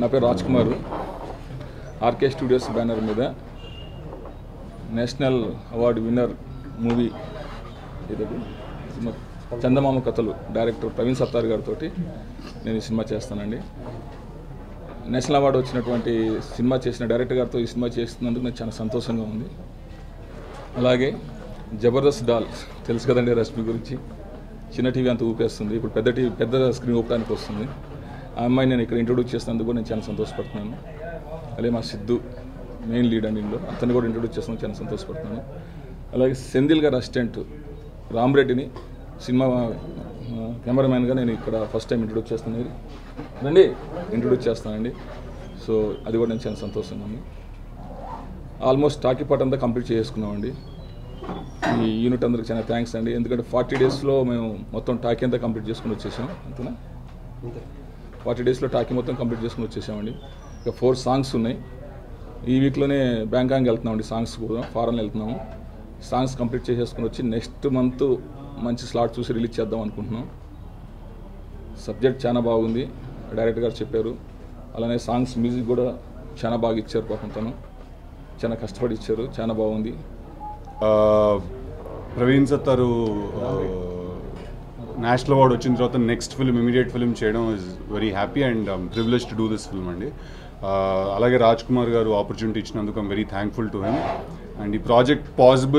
నా పేరు Raj Kumar. RK studios banner మీద నేషనల్ అవార్డు విన్నర్ మూవీ ఇది చందమామ కథలు డైరెక్టర్ ప్రవీణ్ సత్తార్ గారితో నేను ఈ సినిమా చేస్తానండి. నేషనల్ అవార్డు వచ్చినటువంటి సినిమా చేసిన డైరెక్టర్ గారితో ఈ సినిమా చేస్తున్నందుకు నాకు చాలా సంతోషంగా ఉంది. అలాగే జబర్దస్త్ డాల్ తెలుసు కదండి, రష్మి గురించి. చిన్న టీవీ అంతా ఊపేస్తుంది, ఇప్పుడు పెద్ద స్క్రీన్ ఊపడానికి వస్తుంది. ఆ అమ్మాయిని నేను ఇక్కడ ఇంట్రొడ్యూస్ చేసినందుకు కూడా నేను చాలా సంతోషపడుతున్నాను. అలాగే మా సిద్ధు మెయిన్ లీడ్ అండి, ఇందులో అతన్ని కూడా ఇంట్రొడ్యూస్ చేస్తున్నాను, చాలా సంతోషపడుతున్నాను. అలాగే సెంధిల్ గారి అసిస్టెంట్ రామరెడ్డిని సినిమా కెమెరామ్యాన్గా నేను ఇక్కడ ఫస్ట్ టైం ఇంట్రొడ్యూస్ చేస్తానండి. సో అది కూడా నేను చాలా సంతోషంగా ఉంది. ఆల్మోస్ట్ టాకీ పార్ట్ అంతా కంప్లీట్ చేసుకున్నామండి. ఈ యూనిట్ అందరికి చాలా థ్యాంక్స్ అండి, ఎందుకంటే 40 డేస్లో మేము మొత్తం టాకీ అంతా కంప్లీట్ చేసుకుని వచ్చేసాం. అంతేనా? 40 డేస్లో టాకీ మొత్తం కంప్లీట్ చేసుకుని వచ్చేసామండి. ఇక 4 సాంగ్స్ ఉన్నాయి. ఈ వీక్లోనే బ్యాంకాక్ వెళ్తున్నామండి, సాంగ్స్ కూడా ఫారెన్ వెళ్తున్నాము. సాంగ్స్ కంప్లీట్ చేసేసుకుని వచ్చి నెక్స్ట్ మంత్ మంచి స్లాట్ చూసి రిలీజ్ చేద్దాం అనుకుంటున్నాం. సబ్జెక్ట్ చాలా బాగుంది, డైరెక్టర్ గారు చెప్పారు. అలానే సాంగ్స్ మ్యూజిక్ కూడా చాలా బాగా ఇచ్చారు. పాపం తను చాలా కష్టపడి ఇచ్చారు, చాలా బాగుంది. ప్రవీణ్ సత్తారు నేషనల్ అవార్డు వచ్చిన తర్వాత నెక్స్ట్ ఫిల్మ్ ఇమీడియట్ ఫిల్మ్ చేయడం is very happy and privilege to do this film అండి. అలాగే రాజ్ కుమార్ గారు ఆపర్చునిటీ ఇచ్చినందుకు I'm very thankful to him. And ఈ ప్రాజెక్ట్ పాసిబుల్